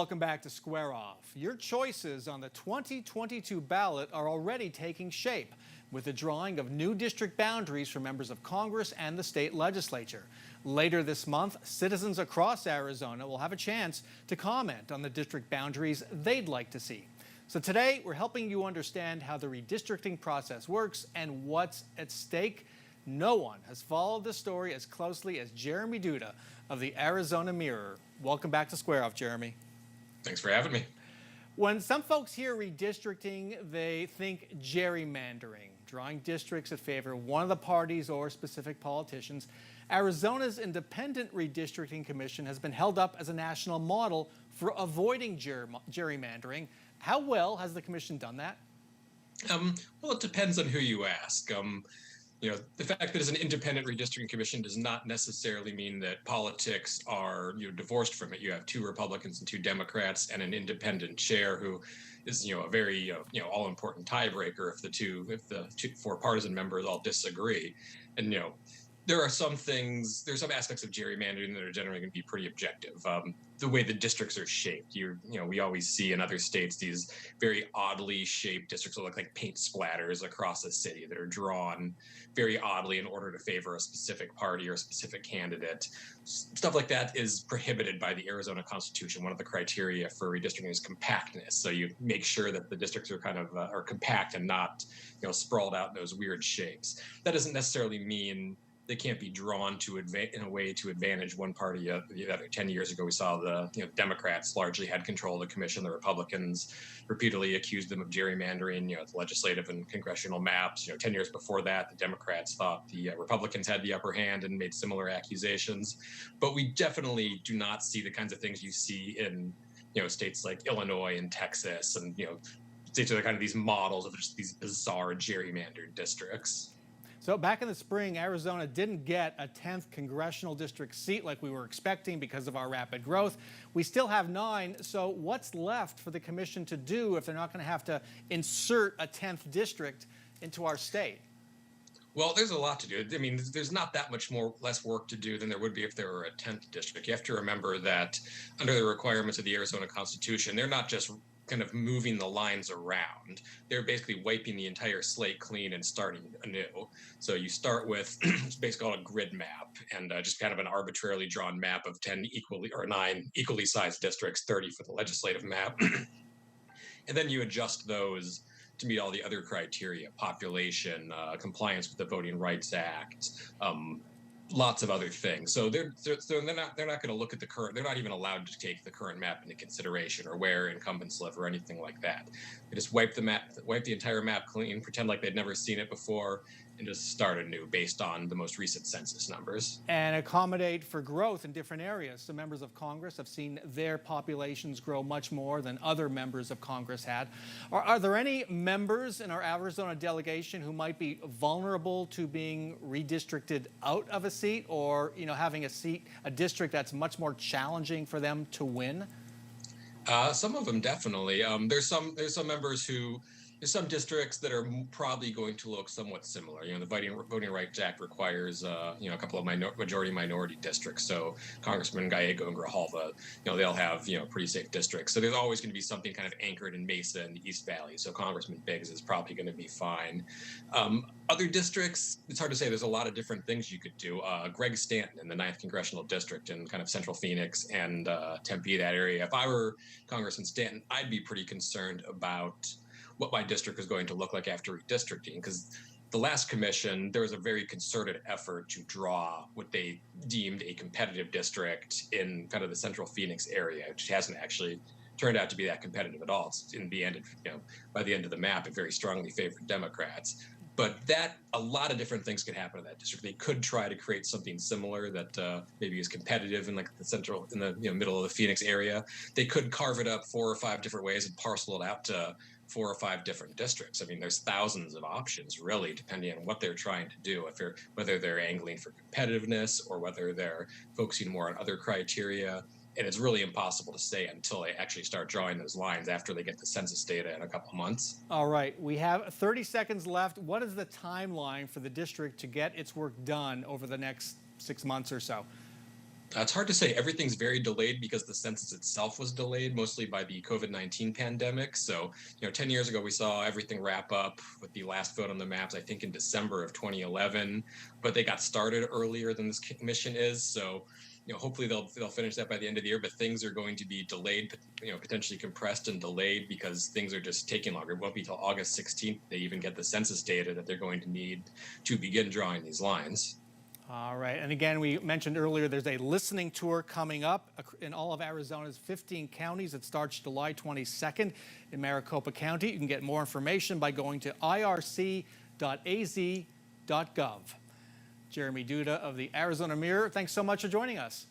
Welcome back to Square Off. Your choices on the 2022 ballot are already taking shape with the drawing of new district boundaries for members of Congress and the state legislature. Later this month, citizens across Arizona will have a chance to comment on the district boundaries they'd like to see. So today, we're helping you understand how the redistricting process works and what's at stake. No one has followed this story as closely as Jeremy Duda of the Arizona Mirror. Welcome back to Square Off, Jeremy. Thanks for having me. When some folks hear redistricting, they think gerrymandering, drawing districts that favor one of the parties or specific politicians. Arizona's Independent Redistricting Commission has been held up as a national model for avoiding gerrymandering. How well has the commission done that? Well, it depends on who you ask. The fact that it's an independent redistricting commission does not necessarily mean that politics are divorced from it. You have two Republicans and two Democrats and an independent chair who is a very all important tiebreaker if the four partisan members all disagree. And there are some aspects of gerrymandering that are generally going to be pretty objective. The way the districts are shaped, we always see in other states these very oddly shaped districts that look like paint splatters across a city that are drawn very oddly in order to favor a specific party or a specific candidate. Stuff like that is prohibited by the Arizona Constitution. One of the criteria for redistricting is compactness. So you make sure that the districts are are compact and not sprawled out in those weird shapes. That doesn't necessarily mean they can't be drawn in a way to advantage one party. 10 years ago, we saw the Democrats largely had control of the commission. The Republicans repeatedly accused them of gerrymandering, the legislative and congressional maps. 10 years before that, the Democrats thought the Republicans had the upper hand and made similar accusations. But we definitely do not see the kinds of things you see in states like Illinois and Texas, and states are kind of these models of just these bizarre gerrymandered districts. So back in the spring, Arizona didn't get a 10th congressional district seat like we were expecting because of our rapid growth. We still have 9. So what's left for the commission to do if they're not going to have to insert a 10th district into our state? Well, there's a lot to do. I mean, there's not that much less work to do than there would be if there were a 10th district. You have to remember that under the requirements of the Arizona Constitution, they're not just kind of moving the lines around. They're basically wiping the entire slate clean and starting anew. So you start with it's basically called a grid map, and just kind of an arbitrarily drawn map of 9 equally sized districts, 30 for the legislative map. And then you adjust those to meet all the other criteria: population, compliance with the Voting Rights Act, lots of other things. So they're not going to look at the current. They're not even allowed to take the current map into consideration or where incumbents live or anything like that. They just wipe the entire map clean, pretend like they'd never seen it before, and just start anew based on the most recent census numbers. And accommodate for growth in different areas. Some members of Congress have seen their populations grow much more than other members of Congress had. Are there any members in our Arizona delegation who might be vulnerable to being redistricted out of a seat, or having a district that's much more challenging for them to win? Some of them definitely. There's some members who. There's some districts that are probably going to look somewhat similar. The Voting Rights Act requires, a couple of majority-minority districts. So Congressman Gallego and Grijalva, they'll have, pretty safe districts. So there's always going to be something kind of anchored in Mesa and the East Valley. So Congressman Biggs is probably going to be fine. Other districts, it's hard to say. There's a lot of different things you could do. Greg Stanton in the 9th Congressional District in kind of central Phoenix and Tempe, that area. If I were Congressman Stanton, I'd be pretty concerned about what my district is going to look like after redistricting, because the last commission, there was a very concerted effort to draw what they deemed a competitive district in kind of the central Phoenix area, which hasn't actually turned out to be that competitive at all. It's in the end, by the end of the map, it very strongly favored Democrats. But a lot of different things could happen in that district. They could try to create something similar that maybe is competitive in the middle of the Phoenix area. They could carve it up 4 or 5 different ways and parcel it out to 4 or 5 different districts. I mean, there's thousands of options, really, depending on what they're trying to do, whether they're angling for competitiveness or whether they're focusing more on other criteria. And it's really impossible to say until they actually start drawing those lines after they get the census data in a couple of months. All right, we have 30 seconds left. What is the timeline for the district to get its work done over the next 6 months or so? It's hard to say. Everything's very delayed because the census itself was delayed, mostly by the COVID-19 pandemic. So, 10 years ago, we saw everything wrap up with the last vote on the maps, I think in December of 2011, but they got started earlier than this commission is. So, hopefully they'll finish that by the end of the year, but things are going to be delayed, potentially compressed and delayed because things are just taking longer. It won't be till August 16th they even get the census data that they're going to need to begin drawing these lines. All right. And again, we mentioned earlier there's a listening tour coming up in all of Arizona's 15 counties. It starts July 22nd in Maricopa County. You can get more information by going to irc.az.gov. Jeremy Duda of the Arizona Mirror, thanks so much for joining us.